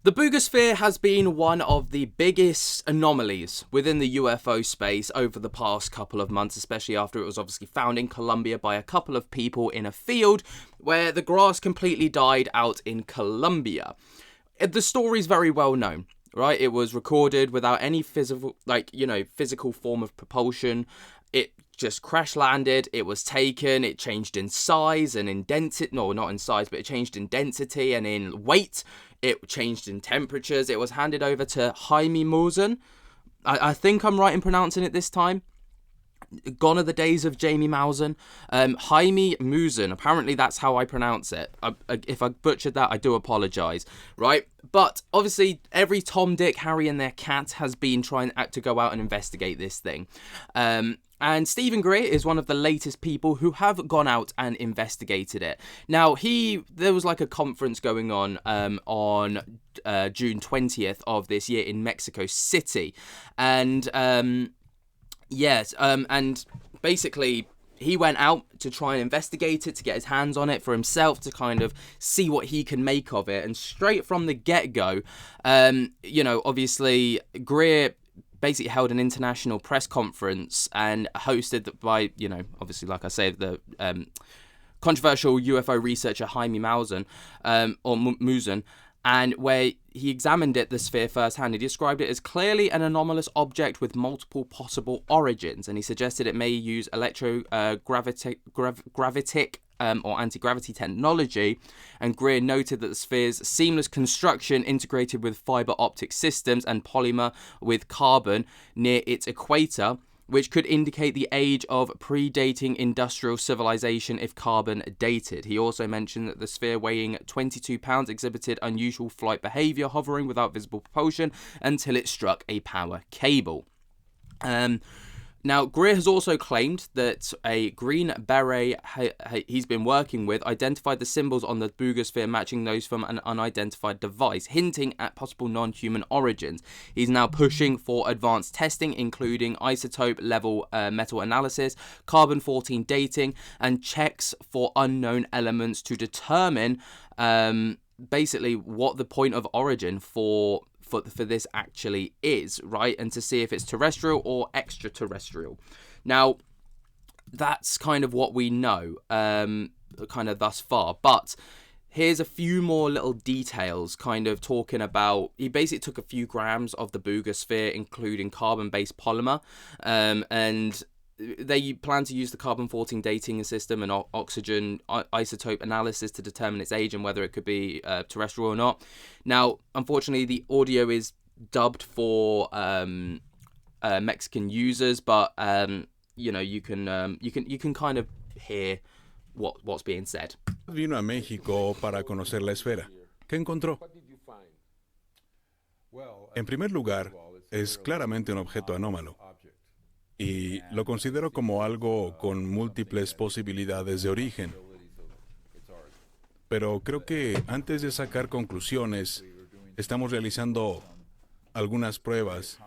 The Buga has been one of the biggest anomalies within the UFO space over the past couple of months, especially after it was obviously found in Colombia by a couple of people in a field where the grass completely died out in Colombia. The story's very well known, right? It was recorded without any physical form of propulsion. It just crash landed, it was taken, it changed in size and in density, no, not in size, but it changed in density and in weight, it changed in temperatures. It was handed over to Jaime Maussan. I think I'm right in pronouncing it this time. Gone are the days of Jamie Maussan. Jaime Maussan, apparently that's how I pronounce it. If I butchered that, I do apologise, right? But obviously, every Tom, Dick, Harry and their cat has been trying to go out and investigate this thing. And Steven Greer is one of the latest people who have gone out and investigated it. Now, there was like a conference going on June 20th of this year in Mexico City. And and basically he went out to try and investigate it, to get his hands on it for himself, to kind of see what he can make of it. And straight from the get-go, obviously Greer basically held an international press conference and hosted by, obviously, like I say, the controversial UFO researcher Jaime Maussan, Maussan, and where he examined the sphere firsthand. He described it as clearly an anomalous object with multiple possible origins, and he suggested it may use electrogravitic or anti-gravity technology. And Greer noted that the sphere's seamless construction integrated with fiber optic systems and polymer with carbon near its equator, which could indicate the age of predating industrial civilization if carbon dated. He also mentioned that the sphere, weighing 22 pounds, exhibited unusual flight behavior, hovering without visible propulsion until it struck a power cable. Now, Greer has also claimed that a green beret he's been working with identified the symbols on the Buga sphere matching those from an unidentified device, hinting at possible non-human origins. He's now pushing for advanced testing, including isotope level metal analysis, carbon-14 dating, and checks for unknown elements to determine basically what the point of origin for this actually is, right? And to see if it's terrestrial or extraterrestrial. Now, that's kind of what we know, kind of thus far. But here's a few more little details, kind of talking about, he basically took a few grams of the Buga sphere, including carbon-based polymer, and they plan to use the carbon-14 dating system and oxygen isotope analysis to determine its age and whether it could be terrestrial or not. Now, unfortunately, the audio is dubbed for Mexican users, but you can kind of hear what's being said. Vino a México para conocer la esfera. ¿Qué encontró? En primer lugar, es claramente un objeto anómalo. Y lo considero como algo con múltiples posibilidades de origen. Pero creo que antes de sacar conclusiones, estamos realizando algunas pruebas.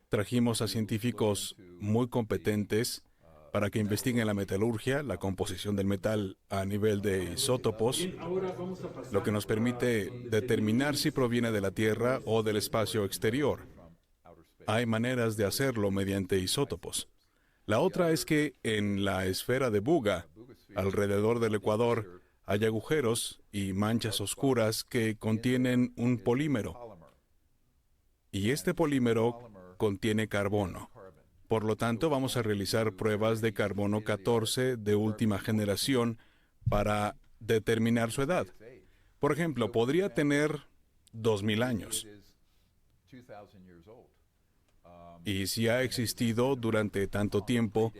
Trajimos a científicos muy competentes para que investiguen la metalurgia, la composición del metal a nivel de isótopos, lo que nos permite determinar si proviene de la Tierra o del espacio exterior. Hay maneras de hacerlo mediante isótopos. La otra es que en la esfera de Buga, alrededor del ecuador, hay agujeros y manchas oscuras que contienen un polímero. Y este polímero contiene carbono. Por lo tanto, vamos a realizar pruebas de carbono 14 de última generación para determinar su edad. Por ejemplo, podría tener 2000 años. Y si ha existido durante tanto tiempo,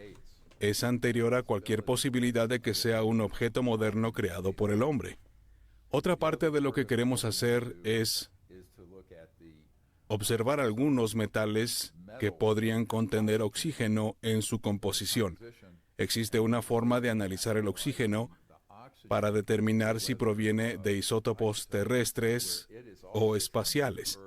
es anterior a cualquier posibilidad de que sea un objeto moderno creado por el hombre. Otra parte de lo que queremos hacer es observar algunos metales que podrían contener oxígeno en su composición. Existe una forma de analizar el oxígeno para determinar si proviene de isótopos terrestres o espaciales.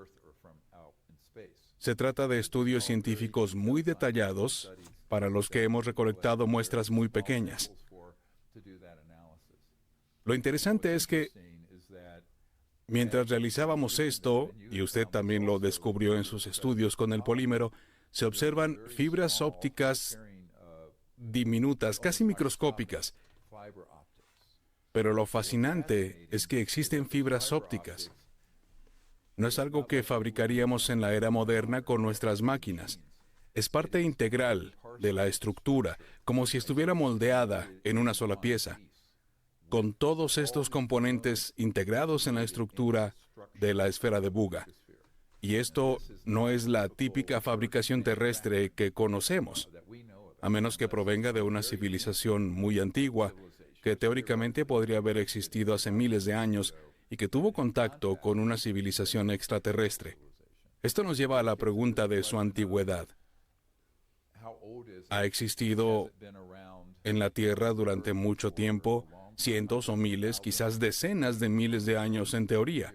Se trata de estudios científicos muy detallados para los que hemos recolectado muestras muy pequeñas. Lo interesante es que Mientras realizábamos esto, y usted también lo descubrió en sus estudios con el polímero, se observan fibras ópticas diminutas, casi microscópicas. Pero lo fascinante es que existen fibras ópticas. No es algo que fabricaríamos en la era moderna con nuestras máquinas. Es parte integral de la estructura, como si estuviera moldeada en una sola pieza, con todos estos componentes integrados en la estructura de la esfera de Buga. Y esto no es la típica fabricación terrestre que conocemos, a menos que provenga de una civilización muy antigua, que teóricamente podría haber existido hace miles de años y que tuvo contacto con una civilización extraterrestre. Esto nos lleva a la pregunta de su antigüedad. ¿Ha existido en la Tierra durante mucho tiempo, cientos o miles, quizás decenas de miles de años en teoría?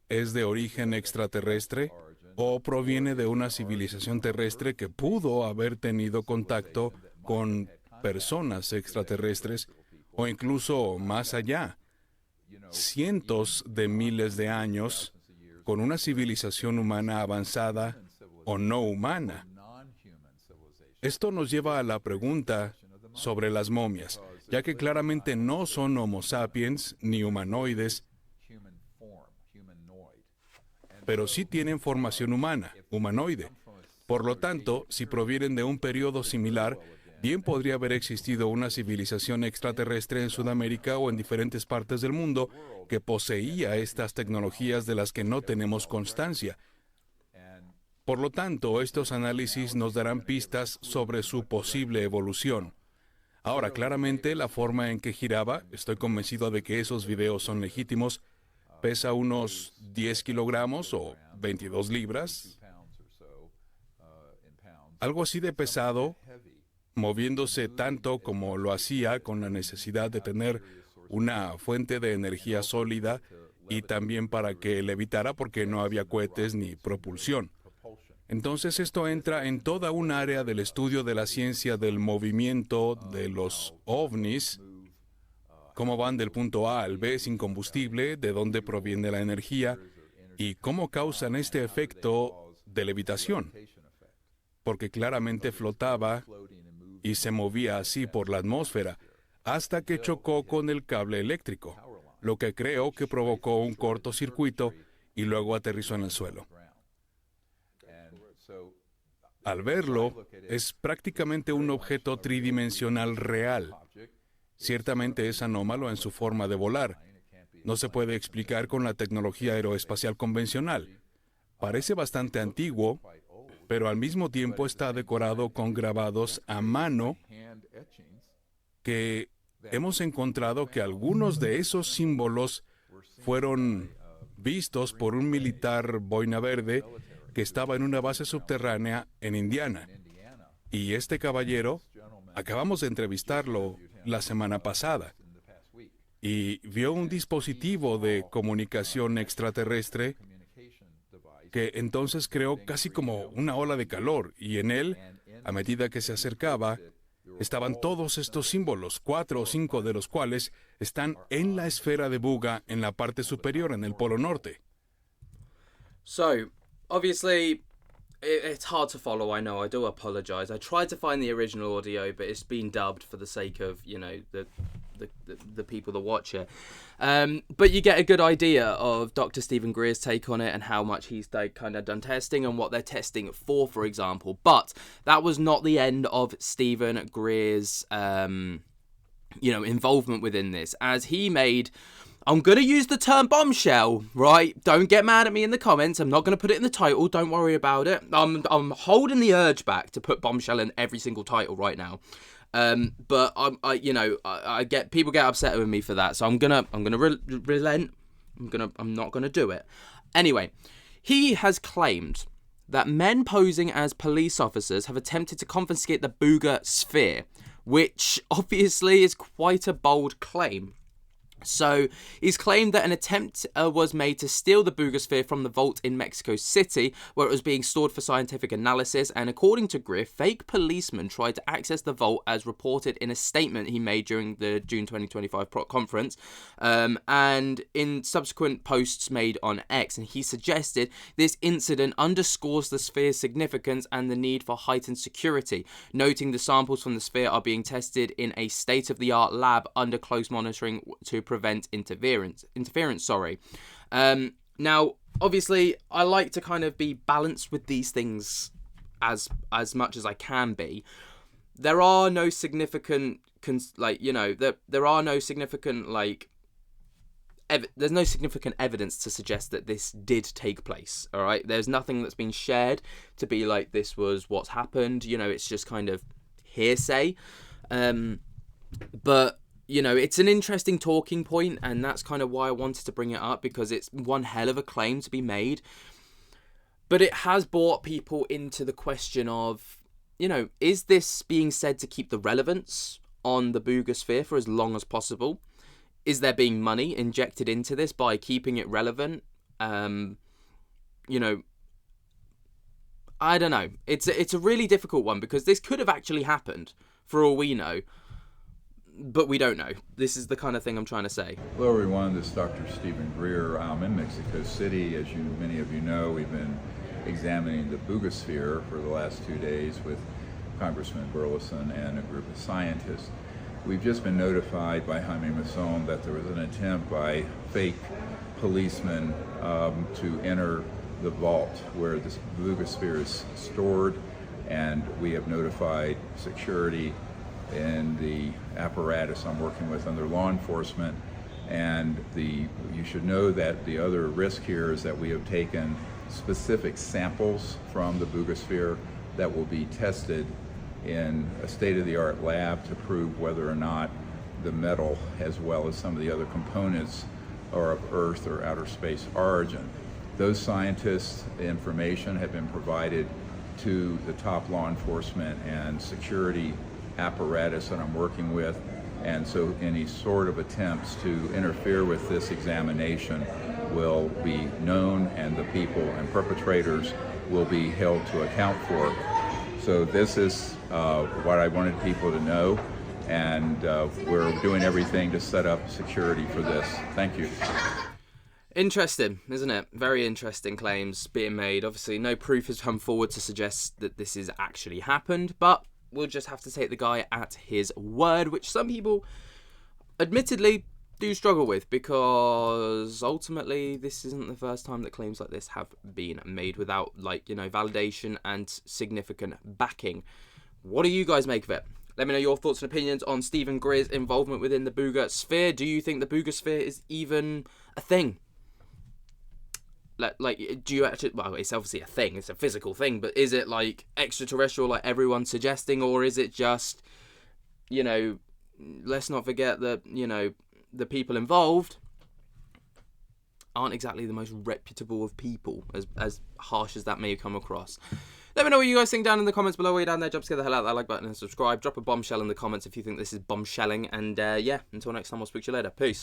¿Es de origen extraterrestre o proviene de una civilización terrestre que pudo haber tenido contacto con personas extraterrestres o incluso más allá, cientos de miles de años, con una civilización humana avanzada o no humana? Esto nos lleva a la pregunta sobre las momias, ya que claramente no son Homo sapiens ni humanoides, pero sí tienen formación humana, humanoide. Por lo tanto, si provienen de un periodo similar, bien podría haber existido una civilización extraterrestre en Sudamérica o en diferentes partes del mundo que poseía estas tecnologías de las que no tenemos constancia. Por lo tanto, estos análisis nos darán pistas sobre su posible evolución. Ahora, claramente, la forma en que giraba, estoy convencido de que esos videos son legítimos, pesa unos 10 kilogramos o 22 libras, algo así de pesado, moviéndose tanto como lo hacía con la necesidad de tener una fuente de energía sólida y también para que levitara porque no había cohetes ni propulsión. Entonces esto entra en toda un área del estudio de la ciencia del movimiento de los ovnis, cómo van del punto A al B sin combustible, de dónde proviene la energía y cómo causan este efecto de levitación, porque claramente flotaba y se movía así por la atmósfera hasta que chocó con el cable eléctrico, lo que creo que provocó un cortocircuito y luego aterrizó en el suelo. Al verlo, es prácticamente un objeto tridimensional real. Ciertamente es anómalo en su forma de volar. No se puede explicar con la tecnología aeroespacial convencional. Parece bastante antiguo, pero al mismo tiempo está decorado con grabados a mano que hemos encontrado que algunos de esos símbolos fueron vistos por un militar boina verde que estaba en una base subterránea en Indiana. Y este caballero, acabamos de entrevistarlo la semana pasada, y vio un dispositivo de comunicación extraterrestre que entonces creó casi como una ola de calor, y en él, a medida que se acercaba, estaban todos estos símbolos, 4 o 5 de los cuales están en la esfera de Buga en la parte superior, en el polo norte. So, obviously, it's hard to follow, I know, I do apologize. I tried to find the original audio, but it's been dubbed for the sake of, you know, the people that watch it. But you get a good idea of Dr. Steven Greer's take on it and how much he's kind of done testing and what they're testing it for example. But that was not the end of Steven Greer's, involvement within this, as he made... I'm going to use the term bombshell, right? Don't get mad at me in the comments. I'm not going to put it in the title. Don't worry about it. I'm holding the urge back to put bombshell in every single title right now. But I get people get upset with me for that. So I'm gonna relent. I'm not gonna do it. Anyway, he has claimed that men posing as police officers have attempted to confiscate the Buga sphere, which obviously is quite a bold claim. So he's claimed that an attempt was made to steal the Buga sphere from the vault in Mexico City, where it was being stored for scientific analysis. And according to Greer, fake policemen tried to access the vault, as reported in a statement he made during the June 2025 conference, and in subsequent posts made on X. And he suggested this incident underscores the sphere's significance and the need for heightened security, noting the samples from the sphere are being tested in a state-of-the-art lab under close monitoring to prevent interference. Now, obviously, I like to kind of be balanced with these things as much as I can be. There are no significant, there's no significant evidence to suggest that this did take place. All right, there's nothing that's been shared to be like this was what's happened. It's just kind of hearsay. But it's an interesting talking point, and that's kind of why I wanted to bring it up, because it's one hell of a claim to be made. But it has brought people into the question of, is this being said to keep the relevance on the Buga sphere for as long as possible? Is there being money injected into this by keeping it relevant? I don't know. It's a really difficult one, because this could have actually happened, for all we know. But we don't know. This is the kind of thing I'm trying to say. Hello everyone, this is Dr. Steven Greer. I'm in Mexico City. As many of you know, we've been examining the Buga sphere for the last 2 days with Congressman Burleson and a group of scientists. We've just been notified by Jaime Mason that there was an attempt by fake policemen to enter the vault where this Buga sphere is stored, and we have notified security in the apparatus I'm working with under law enforcement. And you should know that the other risk here is that we have taken specific samples from the Buga sphere that will be tested in a state-of-the-art lab to prove whether or not the metal, as well as some of the other components, are of Earth or outer space origin. Those scientists' information have been provided to the top law enforcement and security apparatus that I'm working with, and so any sort of attempts to interfere with this examination will be known, and the people and perpetrators will be held to account for. So this is what I wanted people to know, and we're doing everything to set up security for this. Thank you. Interesting, isn't it? Very interesting claims being made. Obviously, no proof has come forward to suggest that this has actually happened, but we'll just have to take the guy at his word, which some people admittedly do struggle with, because ultimately this isn't the first time that claims like this have been made without, validation and significant backing. What do you guys make of it? Let me know your thoughts and opinions on Steven Greer's involvement within the Buga sphere. Do you think the Buga sphere is even a thing? Do you actually... Well, it's obviously a thing. It's a physical thing. But is it, extraterrestrial like everyone's suggesting? Or is it just, let's not forget that, the people involved aren't exactly the most reputable of people, as harsh as that may come across. Let me know what you guys think down in the comments below. Way down there, jump to the hell out of that like button and subscribe. Drop a bombshell in the comments if you think this is bombshelling. And, until next time, I'll speak to you later. Peace.